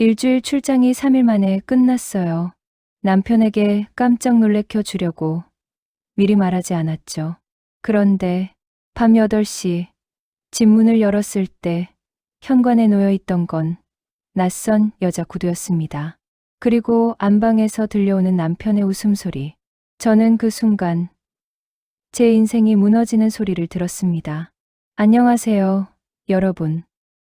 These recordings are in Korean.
일주일 출장이 3일 만에 끝났어요. 남편에게 깜짝 놀래켜 주려고 미리 말하지 않았죠. 그런데 밤 8시 집 문을 열었을 때 현관에 놓여 있던 건 낯선 여자 구두였습니다. 그리고 안방에서 들려오는 남편의 웃음소리. 저는 그 순간 제 인생이 무너지는 소리를 들었습니다. 안녕하세요, 여러분.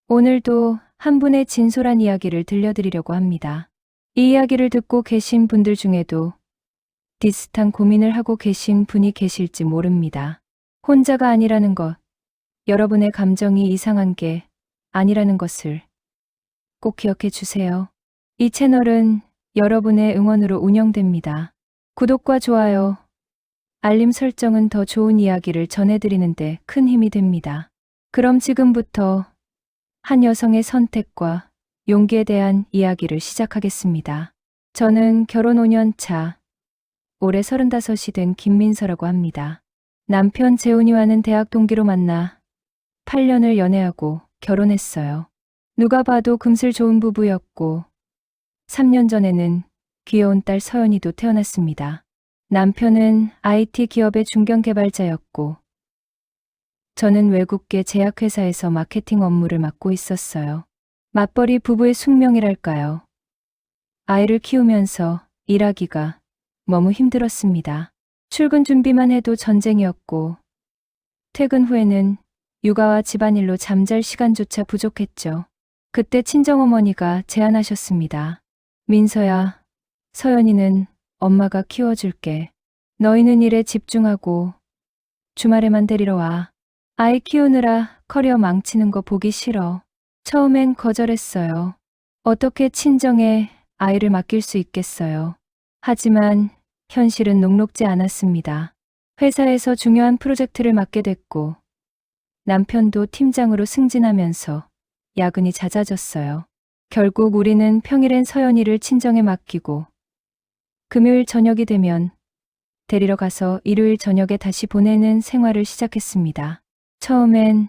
오늘도 한 분의 진솔한 이야기를 들려드리려고 합니다. 이 이야기를 듣고 계신 분들 중에도 비슷한 고민을 하고 계신 분이 계실지 모릅니다. 혼자가 아니라는 것, 여러분의 감정이 이상한 게 아니라는 것을 꼭 기억해 주세요. 이 채널은 여러분의 응원으로 운영됩니다. 구독과 좋아요, 알림 설정은 더 좋은 이야기를 전해드리는데 큰 힘이 됩니다. 그럼 지금부터 한 여성의 선택과 용기에 대한 이야기를 시작하겠습니다. 저는 결혼 5년 차, 올해 35이 된 김민서라고 합니다. 남편 재훈이와는 대학 동기로 만나 8년을 연애하고 결혼했어요. 누가 봐도 금슬 좋은 부부였고 3년 전에는 귀여운 딸 서연이도 태어났습니다. 남편은 IT 기업의 중견 개발자였고 저는 외국계 제약회사에서 마케팅 업무를 맡고 있었어요. 맞벌이 부부의 숙명이랄까요. 아이를 키우면서 일하기가 너무 힘들었습니다. 출근 준비만 해도 전쟁이었고 퇴근 후에는 육아와 집안일로 잠잘 시간조차 부족했죠. 그때 친정어머니가 제안하셨습니다. 민서야, 서연이는 엄마가 키워줄게. 너희는 일에 집중하고 주말에만 데리러 와. 아이 키우느라 커리어 망치는 거 보기 싫어. 처음엔 거절했어요. 어떻게 친정에 아이를 맡길 수 있겠어요. 하지만 현실은 녹록지 않았습니다. 회사에서 중요한 프로젝트를 맡게 됐고 남편도 팀장으로 승진하면서 야근이 잦아졌어요. 결국 우리는 평일엔 서연이를 친정에 맡기고 금요일 저녁이 되면 데리러 가서 일요일 저녁에 다시 보내는 생활을 시작했습니다. 처음엔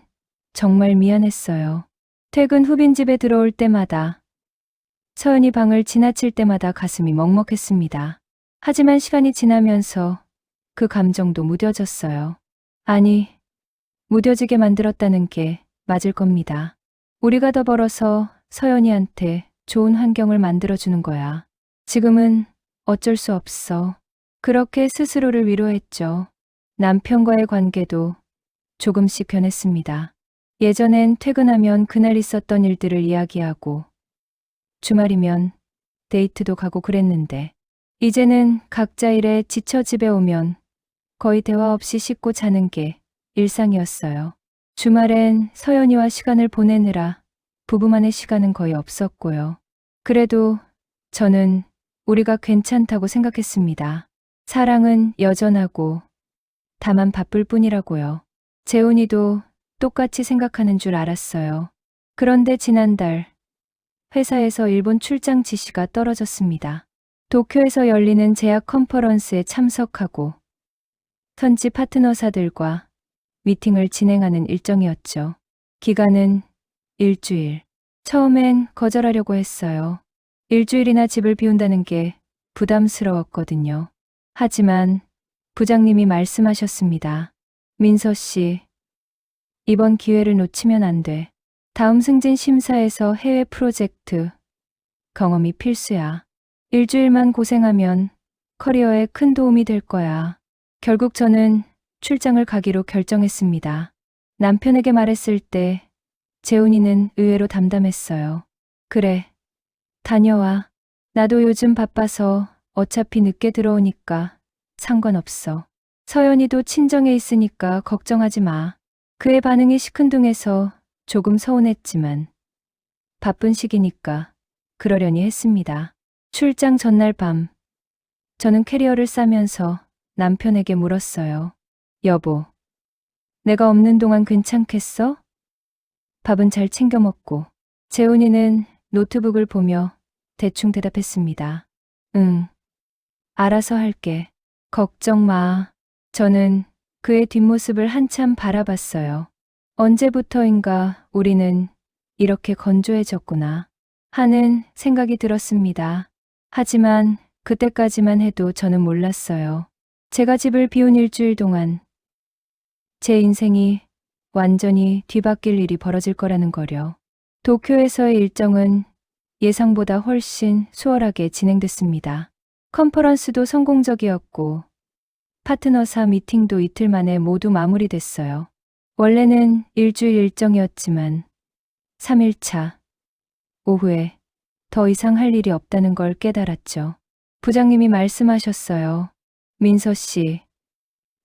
정말 미안했어요. 퇴근 후 빈집에 들어올 때마다 서연이 방을 지나칠 때마다 가슴이 먹먹했습니다. 하지만 시간이 지나면서 그 감정도 무뎌졌어요. 아니, 무뎌지게 만들었다는 게 맞을 겁니다. 우리가 더 벌어서 서연이한테 좋은 환경을 만들어주는 거야. 지금은 어쩔 수 없어. 그렇게 스스로를 위로했죠. 남편과의 관계도 조금씩 변했습니다. 예전엔 퇴근하면 그날 있었던 일들을 이야기하고 주말이면 데이트도 가고 그랬는데 이제는 각자 일에 지쳐 집에 오면 거의 대화 없이 씻고 자는 게 일상이었어요. 주말엔 서연이와 시간을 보내느라 부부만의 시간은 거의 없었고요. 그래도 저는 우리가 괜찮다고 생각했습니다. 사랑은 여전하고 다만 바쁠 뿐이라고요. 재훈이도 똑같이 생각하는 줄 알았어요. 그런데 지난달 회사에서 일본 출장 지시가 떨어졌습니다. 도쿄에서 열리는 제약 컨퍼런스에 참석하고 현지 파트너사들과 미팅을 진행하는 일정이었죠. 기간은 일주일. 처음엔 거절하려고 했어요. 일주일이나 집을 비운다는 게 부담스러웠거든요. 하지만 부장님이 말씀하셨습니다. 민서 씨, 이번 기회를 놓치면 안 돼. 다음 승진 심사에서 해외 프로젝트 경험이 필수야. 일주일만 고생하면 커리어에 큰 도움이 될 거야. 결국 저는 출장을 가기로 결정했습니다. 남편에게 말했을 때 재훈이는 의외로 담담했어요. 그래, 다녀와. 나도 요즘 바빠서 어차피 늦게 들어오니까 상관없어. 서연이도 친정에 있으니까 걱정하지 마. 그의 반응이 시큰둥해서 조금 서운했지만 바쁜 시기니까 그러려니 했습니다. 출장 전날 밤, 저는 캐리어를 싸면서 남편에게 물었어요. 여보, 내가 없는 동안 괜찮겠어? 밥은 잘 챙겨 먹고. 재훈이는 노트북을 보며 대충 대답했습니다. 응, 알아서 할게. 걱정 마. 저는 그의 뒷모습을 한참 바라봤어요. 언제부터인가 우리는 이렇게 건조해졌구나. 하는 생각이 들었습니다. 하지만 그때까지만 해도 저는 몰랐어요. 제가 집을 비운 일주일 동안 제 인생이 완전히 뒤바뀔 일이 벌어질 거라는 거요. 도쿄에서의 일정은 예상보다 훨씬 수월하게 진행됐습니다. 컨퍼런스도 성공적이었고 파트너사 미팅도 이틀 만에 모두 마무리됐어요. 원래는 일주일 일정이었지만 3일차 오후에 더 이상 할 일이 없다는 걸 깨달았죠. 부장님이 말씀하셨어요. 민서 씨,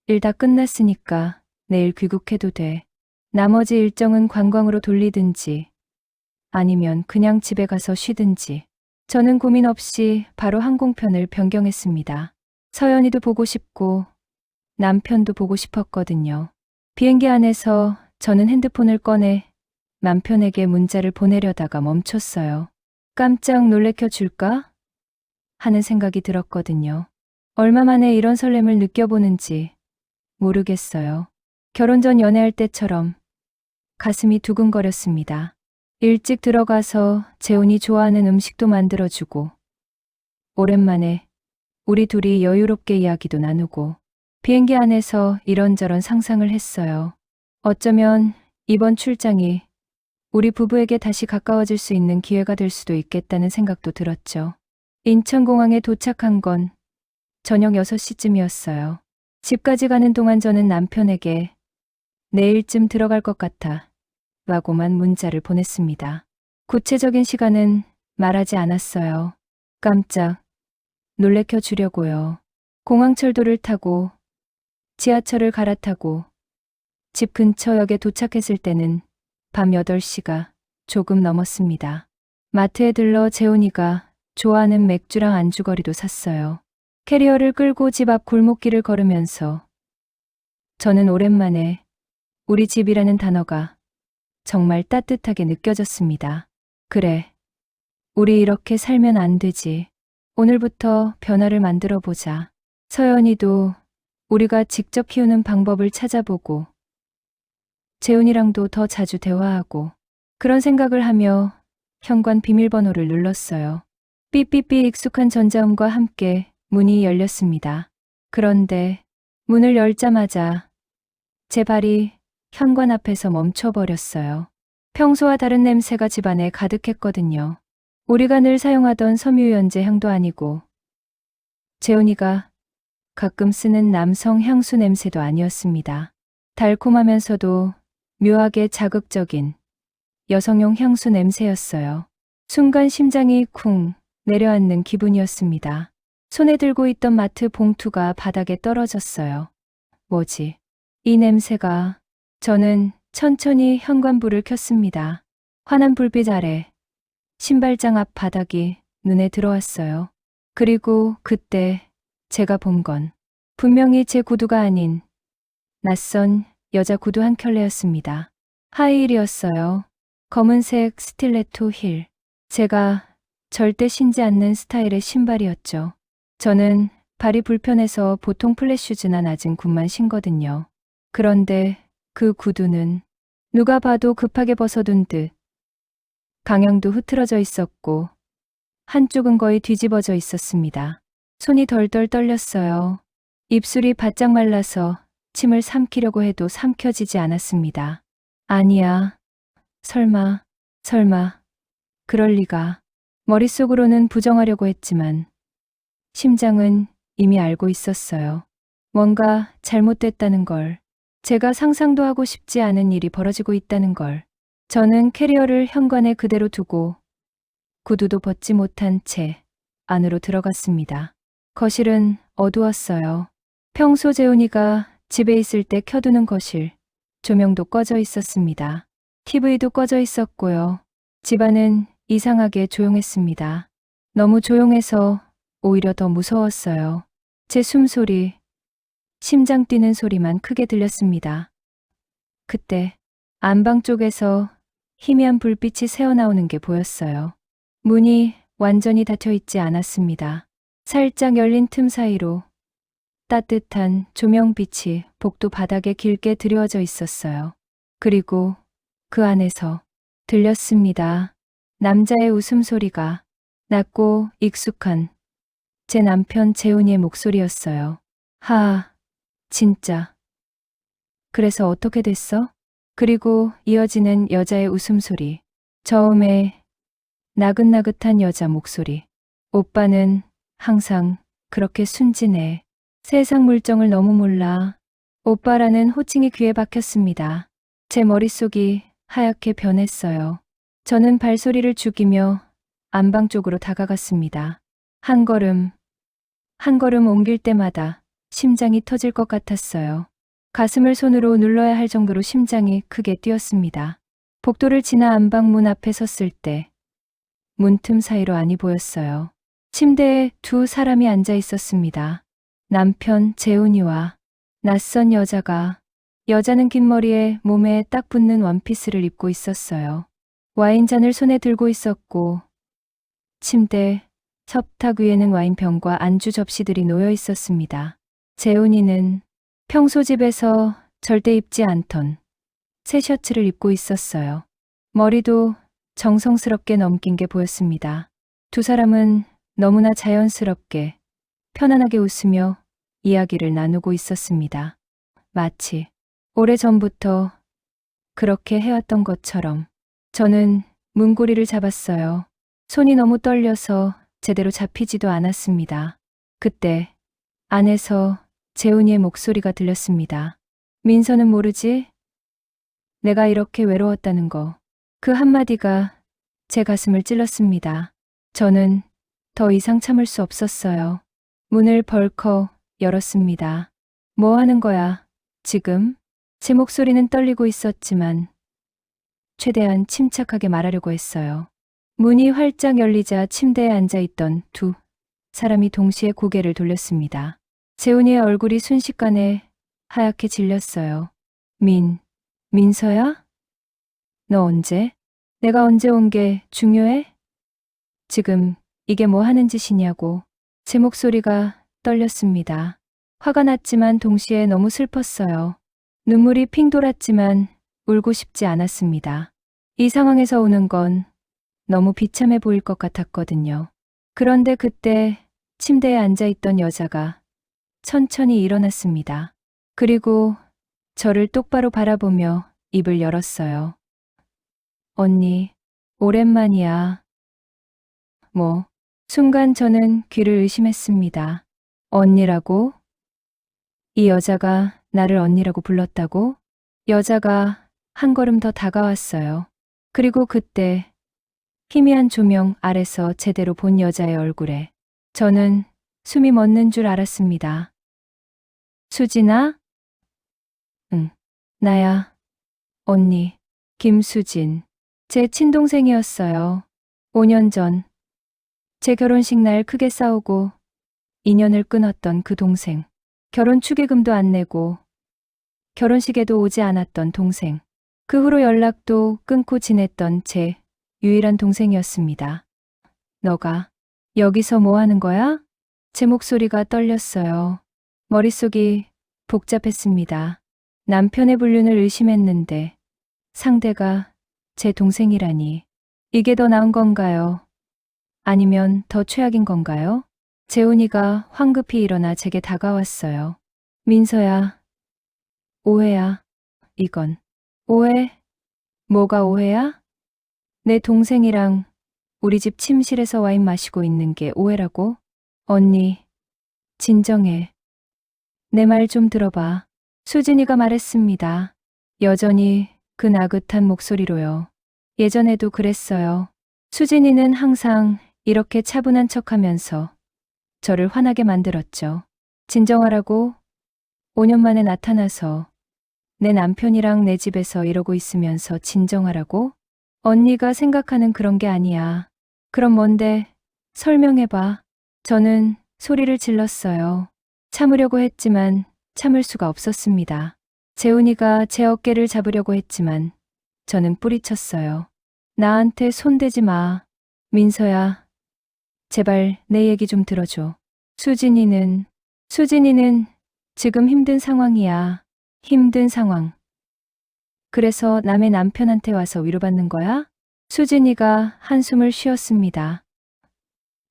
일 다 끝났으니까 내일 귀국해도 돼. 나머지 일정은 관광으로 돌리든지 아니면 그냥 집에 가서 쉬든지. 저는 고민 없이 바로 항공편을 변경했습니다. 서연이도 보고 싶고 남편도 보고 싶었거든요. 비행기 안에서 저는 핸드폰을 꺼내 남편에게 문자를 보내려다가 멈췄어요. 깜짝 놀래켜 줄까? 하는 생각이 들었거든요. 얼마 만에 이런 설렘을 느껴보는지 모르겠어요. 결혼 전 연애할 때처럼 가슴이 두근거렸습니다. 일찍 들어가서 재훈이 좋아하는 음식도 만들어주고 오랜만에 우리 둘이 여유롭게 이야기도 나누고 비행기 안에서 이런저런 상상을 했어요. 어쩌면 이번 출장이 우리 부부에게 다시 가까워질 수 있는 기회가 될 수도 있겠다는 생각도 들었죠. 인천공항에 도착한 건 저녁 6시쯤이었어요. 집까지 가는 동안 저는 남편에게 내일쯤 들어갈 것 같아 라고만 문자를 보냈습니다. 구체적인 시간은 말하지 않았어요. 깜짝 놀래켜 주려고요. 공항철도를 타고 지하철을 갈아타고 집 근처 역에 도착했을 때는 밤 8시가 조금 넘었습니다. 마트에 들러 재훈이가 좋아하는 맥주랑 안주거리도 샀어요. 캐리어를 끌고 집 앞 골목길을 걸으면서 저는 오랜만에 우리 집이라는 단어가 정말 따뜻하게 느껴졌습니다. 그래, 우리 이렇게 살면 안 되지. 오늘부터 변화를 만들어 보자. 서연이도 우리가 직접 키우는 방법을 찾아보고 재훈이랑도 더 자주 대화하고 그런 생각을 하며 현관 비밀번호를 눌렀어요. 삐삐삐 익숙한 전자음과 함께 문이 열렸습니다. 그런데 문을 열자마자 제 발이 현관 앞에서 멈춰버렸어요. 평소와 다른 냄새가 집안에 가득했거든요. 우리가 늘 사용하던 섬유유연제 향도 아니고 재훈이가 가끔 쓰는 남성 향수 냄새도 아니었습니다. 달콤하면서도 묘하게 자극적인 여성용 향수 냄새였어요. 순간 심장이 쿵 내려앉는 기분이었습니다. 손에 들고 있던 마트 봉투가 바닥에 떨어졌어요. 뭐지? 이 냄새가. 저는 천천히 현관불을 켰습니다. 환한 불빛 아래 신발장 앞 바닥이 눈에 들어왔어요. 그리고 그때 제가 본 건 분명히 제 구두가 아닌 낯선 여자 구두 한 켤레였습니다. 하이힐이었어요. 검은색 스틸레토 힐. 제가 절대 신지 않는 스타일의 신발이었죠. 저는 발이 불편해서 보통 플랫슈즈나 낮은 굽만 신거든요. 그런데 그 구두는 누가 봐도 급하게 벗어둔 듯 강형도 흐트러져 있었고 한쪽은 거의 뒤집어져 있었습니다. 손이 덜덜 떨렸어요. 입술이 바짝 말라서 침을 삼키려고 해도 삼켜지지 않았습니다. 아니야. 설마, 그럴 리가. 머릿속으로는 부정하려고 했지만 심장은 이미 알고 있었어요. 뭔가 잘못됐다는 걸. 제가 상상도 하고 싶지 않은 일이 벌어지고 있다는 걸. 저는 캐리어를 현관에 그대로 두고 구두도 벗지 못한 채 안으로 들어갔습니다. 거실은 어두웠어요. 평소 재훈이가 집에 있을 때 켜두는 거실, 조명도 꺼져 있었습니다. TV도 꺼져 있었고요. 집안은 이상하게 조용했습니다. 너무 조용해서 오히려 더 무서웠어요. 제 숨소리, 심장 뛰는 소리만 크게 들렸습니다. 그때 안방 쪽에서 희미한 불빛이 새어나오는 게 보였어요. 문이 완전히 닫혀 있지 않았습니다. 살짝 열린 틈 사이로 따뜻한 조명빛이 복도 바닥에 길게 드리워져 있었어요. 그리고 그 안에서 들렸습니다. 남자의 웃음소리가 낮고 익숙한 제 남편 재훈이의 목소리였어요. 진짜. 그래서 어떻게 됐어? 그리고 이어지는 여자의 웃음소리. 처음에 나긋나긋한 여자 목소리. 오빠는 항상 그렇게 순진해. 세상 물정을 너무 몰라. 오빠라는 호칭이 귀에 박혔습니다. 제 머릿속이 하얗게 변했어요. 저는 발소리를 죽이며 안방 쪽으로 다가갔습니다. 한 걸음 옮길 때마다 심장이 터질 것 같았어요. 가슴을 손으로 눌러야 할 정도로 심장이 크게 뛰었습니다. 복도를 지나 안방 문 앞에 섰을 때 문틈 사이로 안이 보였어요. 침대에 두 사람이 앉아 있었습니다. 남편 재훈이와 낯선 여자가. 여자는 긴 머리에 몸에 딱 붙는 원피스를 입고 있었어요. 와인잔을 손에 들고 있었고 침대 석탁 위에는 와인병과 안주 접시들이 놓여 있었습니다. 재훈이는 평소 집에서 절대 입지 않던 새 셔츠를 입고 있었어요. 머리도 정성스럽게 넘긴 게 보였습니다. 두 사람은 너무나 자연스럽게 편안하게 웃으며 이야기를 나누고 있었습니다. 마치 오래전부터 그렇게 해왔던 것처럼. 저는 문고리를 잡았어요. 손이 너무 떨려서 제대로 잡히지도 않았습니다. 그때 안에서 재훈이의 목소리가 들렸습니다. 민서는 모르지? 내가 이렇게 외로웠다는 거. 그 한마디가 제 가슴을 찔렀습니다. 저는 더 이상 참을 수 없었어요. 문을 벌컥 열었습니다. 뭐 하는 거야, 지금? 제 목소리는 떨리고 있었지만 최대한 침착하게 말하려고 했어요. 문이 활짝 열리자 침대에 앉아있던 두 사람이 동시에 고개를 돌렸습니다. 재훈이의 얼굴이 순식간에 하얗게 질렸어요. 민서야? 너 언제? 내가 언제 온 게 중요해? 지금 이게 뭐 하는 짓이냐고. 제 목소리가 떨렸습니다. 화가 났지만 동시에 너무 슬펐어요. 눈물이 핑 돌았지만 울고 싶지 않았습니다. 이 상황에서 우는 건 너무 비참해 보일 것 같았거든요. 그런데 그때 침대에 앉아있던 여자가 천천히 일어났습니다. 그리고 저를 똑바로 바라보며 입을 열었어요. 언니, 오랜만이야. 뭐, 순간 저는 귀를 의심했습니다. 언니라고? 이 여자가 나를 언니라고 불렀다고? 여자가 한 걸음 더 다가왔어요. 그리고 그때 희미한 조명 아래서 제대로 본 여자의 얼굴에 저는 숨이 멎는 줄 알았습니다. 수진아? 응, 나야. 언니, 김수진. 제 친동생이었어요. 5년 전 제 결혼식 날 크게 싸우고 인연을 끊었던 그 동생. 결혼 축의금도 안 내고 결혼식에도 오지 않았던 동생. 그 후로 연락도 끊고 지냈던 제 유일한 동생이었습니다. 너가 여기서 뭐 하는 거야? 제 목소리가 떨렸어요. 머릿속이 복잡했습니다. 남편의 불륜을 의심했는데 상대가 제 동생이라니. 이게 더 나은 건가요? 아니면 더 최악인 건가요? 재훈이가 황급히 일어나 제게 다가왔어요. 민서야, 오해야. 이건 오해? 뭐가 오해야? 내 동생이랑 우리 집 침실에서 와인 마시고 있는 게 오해라고? 언니, 진정해. 내 말 좀 들어봐. 수진이가 말했습니다. 여전히 그 나긋한 목소리로요. 예전에도 그랬어요. 수진이는 항상 이렇게 차분한 척하면서 저를 화나게 만들었죠. 진정하라고 5년 만에 나타나서 내 남편이랑 내 집에서 이러고 있으면서 진정하라고? 언니가 생각하는 그런 게 아니야. 그럼 뭔데? 설명해봐. 저는 소리를 질렀어요. 참으려고 했지만 참을 수가 없었습니다. 재훈이가 제 어깨를 잡으려고 했지만 저는 뿌리쳤어요. 나한테 손대지 마. 민서야, 제발 내 얘기 좀 들어줘. 수진이는 지금 힘든 상황이야. 힘든 상황. 그래서 남의 남편한테 와서 위로받는 거야? 수진이가 한숨을 쉬었습니다.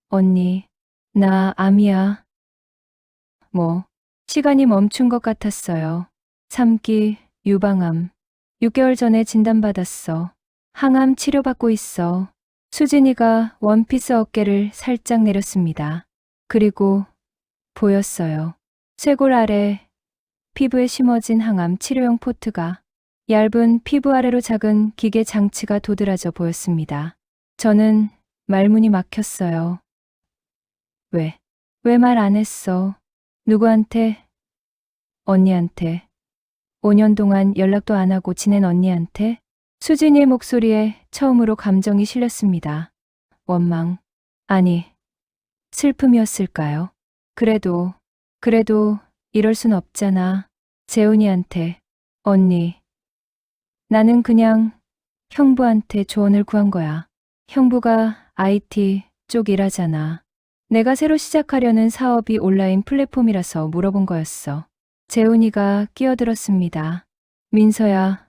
언니, 나 암이야. 시간이 멈춘 것 같았어요. 3기 유방암. 6개월 전에 진단받았어. 항암 치료받고 있어. 수진이가 원피스 어깨를 살짝 내렸습니다. 그리고 보였어요. 쇄골 아래 피부에 심어진 항암 치료용 포트가 얇은 피부 아래로 작은 기계 장치가 도드라져 보였습니다. 저는 말문이 막혔어요. 왜 말 안 했어? 누구한테? 언니한테. 5년 동안 연락도 안 하고 지낸 언니한테? 수진이의 목소리에 처음으로 감정이 실렸습니다. 원망. 아니, 슬픔이었을까요? 그래도 이럴 순 없잖아. 재훈이한테. 언니. 나는 그냥 형부한테 조언을 구한 거야. 형부가 IT 쪽 일하잖아. 내가 새로 시작하려는 사업이 온라인 플랫폼이라서 물어본 거였어. 재훈이가 끼어들었습니다. 민서야,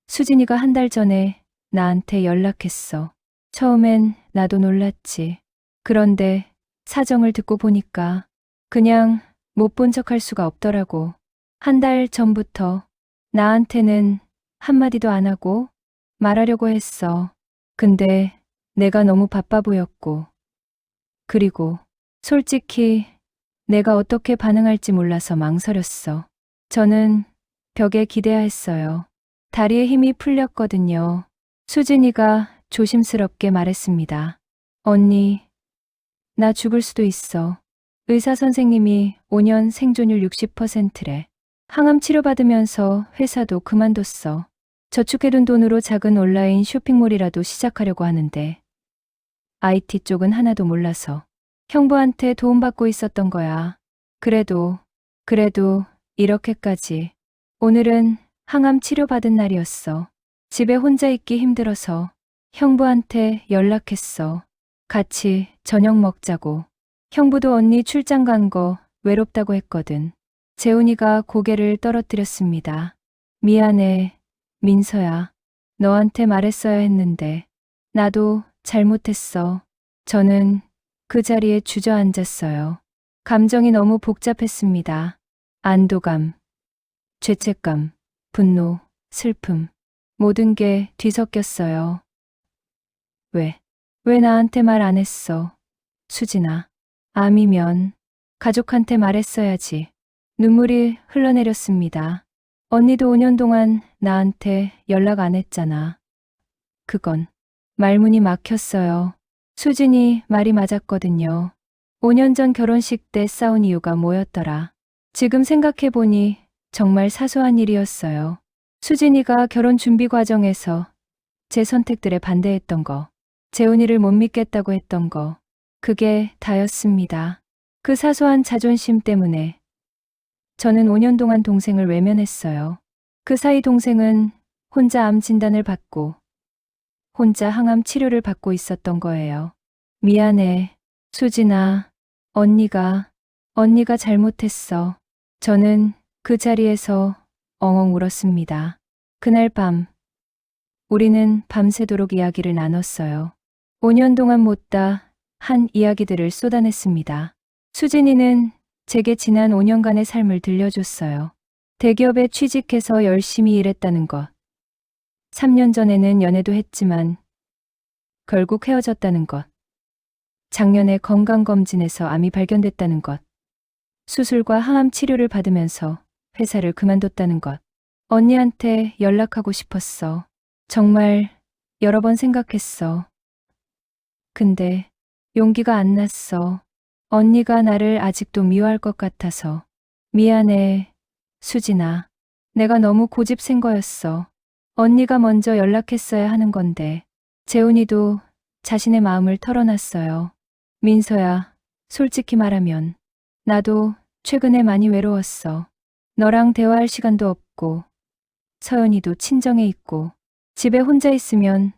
수진이가 한 달 전에 나한테 연락했어. 처음엔 나도 놀랐지. 그런데 사정을 듣고 보니까 그냥 못 본 척할 수가 없더라고. 한 달 전부터 나한테는 한마디도 안 하고 말하려고 했어. 근데 내가 너무 바빠 보였고. 그리고 솔직히 내가 어떻게 반응할지 몰라서 망설였어. 저는 벽에 기대야 했어요. 다리에 힘이 풀렸거든요. 수진이가 조심스럽게 말했습니다. 언니, 나 죽을 수도 있어. 의사 선생님이 5년 생존율 60%래. 항암 치료받으면서 회사도 그만뒀어. 저축해둔 돈으로 작은 온라인 쇼핑몰이라도 시작하려고 하는데 IT 쪽은 하나도 몰라서 형부한테 도움받고 있었던 거야. 그래도 이렇게까지. 오늘은 항암 치료받은 날이었어. 집에 혼자 있기 힘들어서 형부한테 연락했어. 같이 저녁 먹자고. 형부도 언니 출장 간 거 외롭다고 했거든. 재훈이가 고개를 떨어뜨렸습니다. 미안해, 민서야. 너한테 말했어야 했는데. 나도 잘못했어. 저는 그 자리에 주저앉았어요. 감정이 너무 복잡했습니다. 안도감, 죄책감, 분노, 슬픔. 모든 게 뒤섞였어요. 왜 나한테 말 안 했어? 수진아. 암이면 가족한테 말했어야지. 눈물이 흘러내렸습니다. 언니도 5년 동안 나한테 연락 안 했잖아. 그건 말문이 막혔어요. 수진이 말이 맞았거든요. 5년 전 결혼식 때 싸운 이유가 뭐였더라. 지금 생각해보니 정말 사소한 일이었어요. 수진이가 결혼 준비 과정에서 제 선택들에 반대했던 거, 재훈이를 못 믿겠다고 했던 거, 그게 다였습니다. 그 사소한 자존심 때문에 저는 5년 동안 동생을 외면했어요. 그 사이 동생은 혼자 암 진단을 받고 혼자 항암 치료를 받고 있었던 거예요. 미안해, 수진아. 언니가 잘못했어. 저는 그 자리에서 엉엉 울었습니다. 그날 밤, 우리는 밤새도록 이야기를 나눴어요. 5년 동안 못다 한 이야기들을 쏟아냈습니다. 수진이는 제게 지난 5년간의 삶을 들려줬어요. 대기업에 취직해서 열심히 일했다는 것. 3년 전에는 연애도 했지만 결국 헤어졌다는 것. 작년에 건강검진에서 암이 발견됐다는 것. 수술과 항암 치료를 받으면서 회사를 그만뒀다는 것. 언니한테 연락하고 싶었어. 정말 여러 번 생각했어. 근데 용기가 안 났어. 언니가 나를 아직도 미워할 것 같아서. 미안해, 수진아. 내가 너무 고집센 거였어. 언니가 먼저 연락했어야 하는 건데. 재훈이도 자신의 마음을 털어놨어요. 민서야, 솔직히 말하면 나도 최근에 많이 외로웠어. 너랑 대화할 시간도 없고 서연이도 친정에 있고 집에 혼자 있으면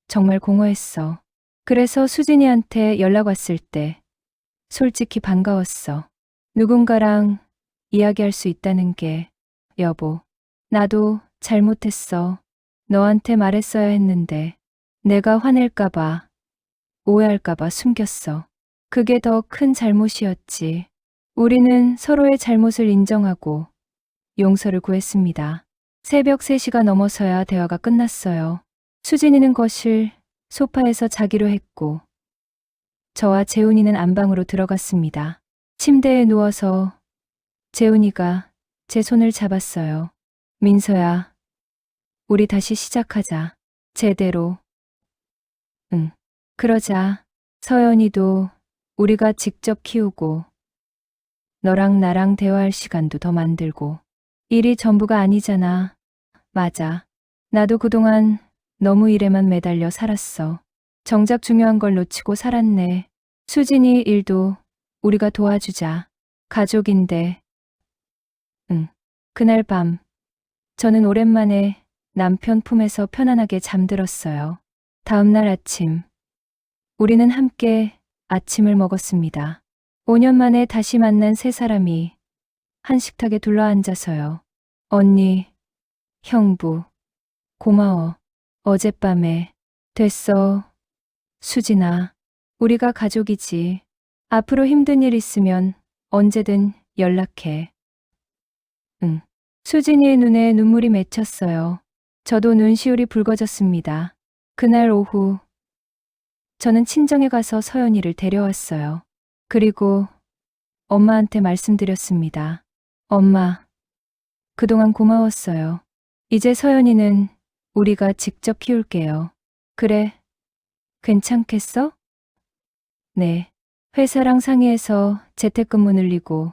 정말 공허했어. 그래서 수진이한테 연락 왔을 때 솔직히 반가웠어. 누군가랑 이야기할 수 있다는 게. 여보, 나도 잘못했어. 너한테 말했어야 했는데 내가 화낼까봐, 오해할까봐 숨겼어. 그게 더 큰 잘못이었지. 우리는 서로의 잘못을 인정하고 용서를 구했습니다. 새벽 3시가 넘어서야 대화가 끝났어요. 수진이는 거실, 소파에서 자기로 했고, 저와 재훈이는 안방으로 들어갔습니다. 침대에 누워서 재훈이가 제 손을 잡았어요. 민서야, 우리 다시 시작하자. 제대로. 응. 그러자. 서연이도 우리가 직접 키우고 너랑 나랑 대화할 시간도 더 만들고. 일이 전부가 아니잖아. 맞아. 나도 그동안 너무 일에만 매달려 살았어. 정작 중요한 걸 놓치고 살았네. 수진이 일도 우리가 도와주자. 가족인데. 응. 그날 밤 저는 오랜만에 남편 품에서 편안하게 잠들었어요. 다음 날 아침 우리는 함께 아침을 먹었습니다. 5년 만에 다시 만난 세 사람이 한 식탁에 둘러앉아서요. 언니, 형부, 고마워. 어젯밤에 됐어. 수진아, 우리가 가족이지. 앞으로 힘든 일 있으면 언제든 연락해. 응. 수진이의 눈에 눈물이 맺혔어요. 저도 눈시울이 붉어졌습니다. 그날 오후 저는 친정에 가서 서연이를 데려왔어요. 그리고 엄마한테 말씀드렸습니다. 엄마, 그동안 고마웠어요. 이제 서연이는 우리가 직접 키울게요. 그래, 괜찮겠어? 네. 회사랑 상의해서 재택근무 늘리고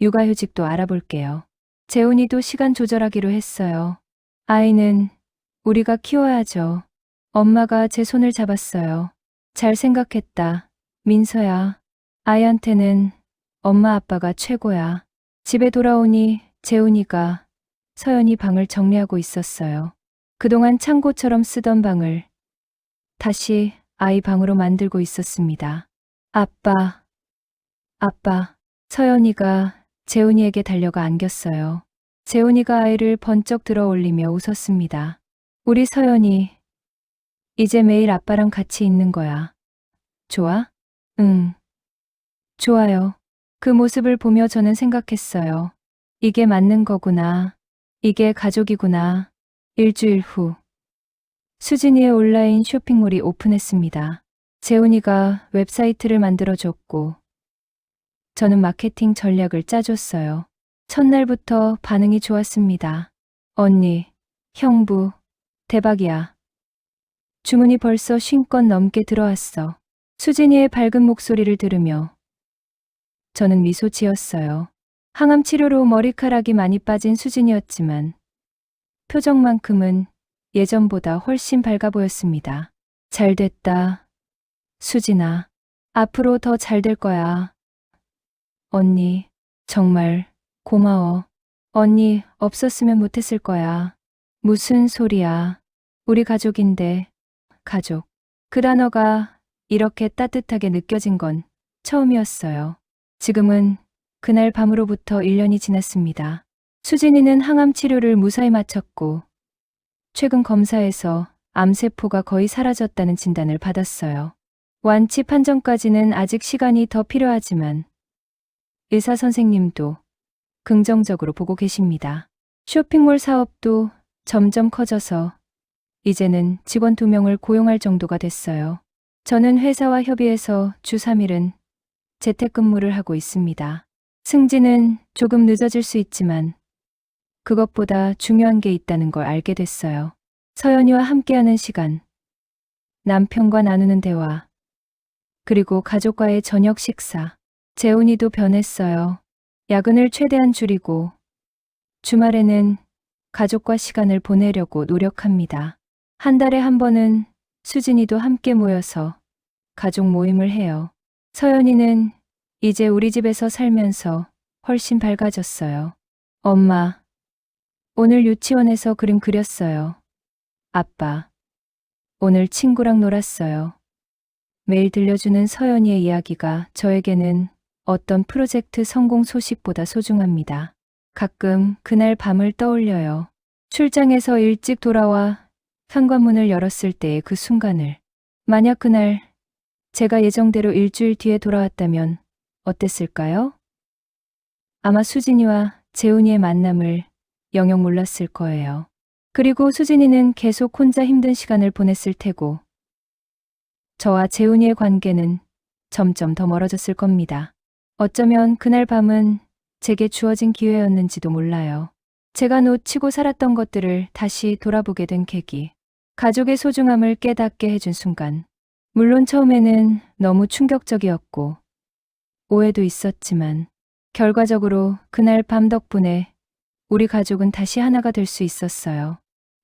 육아휴직도 알아볼게요. 재훈이도 시간 조절하기로 했어요. 아이는 우리가 키워야죠. 엄마가 제 손을 잡았어요. 잘 생각했다. 민서야, 아이한테는 엄마 아빠가 최고야. 집에 돌아오니 재훈이가 서연이 방을 정리하고 있었어요. 그동안 창고처럼 쓰던 방을 다시 아이 방으로 만들고 있었습니다. 아빠, 아빠, 서연이가 재훈이에게 달려가 안겼어요. 재훈이가 아이를 번쩍 들어 올리며 웃었습니다. 우리 서연이 이제 매일 아빠랑 같이 있는 거야. 좋아? 응. 좋아요. 그 모습을 보며 저는 생각했어요. 이게 맞는 거구나. 이게 가족이구나. 일주일 후. 수진이의 온라인 쇼핑몰이 오픈했습니다. 재훈이가 웹사이트를 만들어줬고, 저는 마케팅 전략을 짜줬어요. 첫날부터 반응이 좋았습니다. 언니, 형부, 대박이야. 주문이 벌써 50건 넘게 들어왔어. 수진이의 밝은 목소리를 들으며 저는 미소 지었어요. 항암 치료로 머리카락이 많이 빠진 수진이었지만 표정만큼은 예전보다 훨씬 밝아 보였습니다. 잘 됐다. 수진아, 앞으로 더 잘 될 거야. 언니, 정말 고마워. 언니 없었으면 못했을 거야. 무슨 소리야. 우리 가족인데. 가족. 그 단어가 이렇게 따뜻하게 느껴진 건 처음이었어요. 지금은 그날 밤으로부터 1년이 지났습니다. 수진이는 항암 치료를 무사히 마쳤고 최근 검사에서 암세포가 거의 사라졌다는 진단을 받았어요. 완치 판정까지는 아직 시간이 더 필요하지만 의사 선생님도 긍정적으로 보고 계십니다. 쇼핑몰 사업도 점점 커져서 이제는 직원 2명을 고용할 정도가 됐어요. 저는 회사와 협의해서 주 3일은 재택근무를 하고 있습니다. 승진은 조금 늦어질 수 있지만 그것보다 중요한 게 있다는 걸 알게 됐어요. 서연이와 함께하는 시간, 남편과 나누는 대화, 그리고 가족과의 저녁 식사. 재훈이도 변했어요. 야근을 최대한 줄이고 주말에는 가족과 시간을 보내려고 노력합니다. 한 달에 한 번은 수진이도 함께 모여서 가족 모임을 해요. 서연이는 이제 우리 집에서 살면서 훨씬 밝아졌어요. 엄마, 오늘 유치원에서 그림 그렸어요. 아빠, 오늘 친구랑 놀았어요. 매일 들려주는 서연이의 이야기가 저에게는 어떤 프로젝트 성공 소식보다 소중합니다. 가끔 그날 밤을 떠올려요. 출장에서 일찍 돌아와 현관문을 열었을 때의 그 순간을. 만약 그날 제가 예정대로 일주일 뒤에 돌아왔다면 어땠을까요? 아마 수진이와 재훈이의 만남을 영영 몰랐을 거예요. 그리고 수진이는 계속 혼자 힘든 시간을 보냈을 테고, 저와 재훈이의 관계는 점점 더 멀어졌을 겁니다. 어쩌면 그날 밤은 제게 주어진 기회였는지도 몰라요. 제가 놓치고 살았던 것들을 다시 돌아보게 된 계기. 가족의 소중함을 깨닫게 해준 순간. 물론 처음에는 너무 충격적이었고 오해도 있었지만 결과적으로 그날 밤 덕분에 우리 가족은 다시 하나가 될 수 있었어요.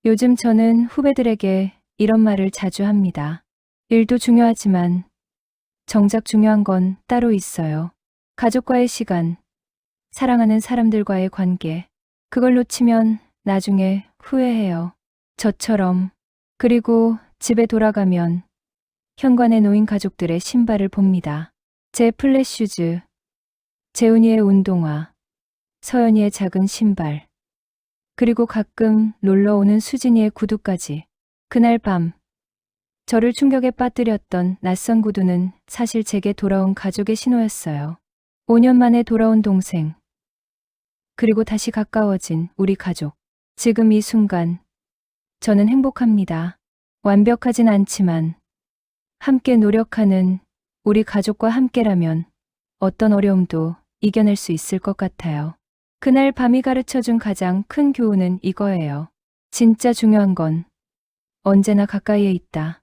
요즘 저는 후배들에게 이런 말을 자주 합니다. 일도 중요하지만 정작 중요한 건 따로 있어요. 가족과의 시간, 사랑하는 사람들과의 관계. 그걸 놓치면 나중에 후회해요. 저처럼. 그리고 집에 돌아가면 현관에 놓인 가족들의 신발을 봅니다. 제 플랫슈즈, 재훈이의 운동화, 서연이의 작은 신발, 그리고 가끔 놀러오는 수진이의 구두까지. 그날 밤, 저를 충격에 빠뜨렸던 낯선 구두는 사실 제게 돌아온 가족의 신호였어요. 5년 만에 돌아온 동생, 그리고 다시 가까워진 우리 가족. 지금 이 순간, 저는 행복합니다. 완벽하진 않지만, 함께 노력하는 우리 가족과 함께라면 어떤 어려움도 이겨낼 수 있을 것 같아요. 그날 밤이 가르쳐준 가장 큰 교훈은 이거예요. 진짜 중요한 건 언제나 가까이에 있다.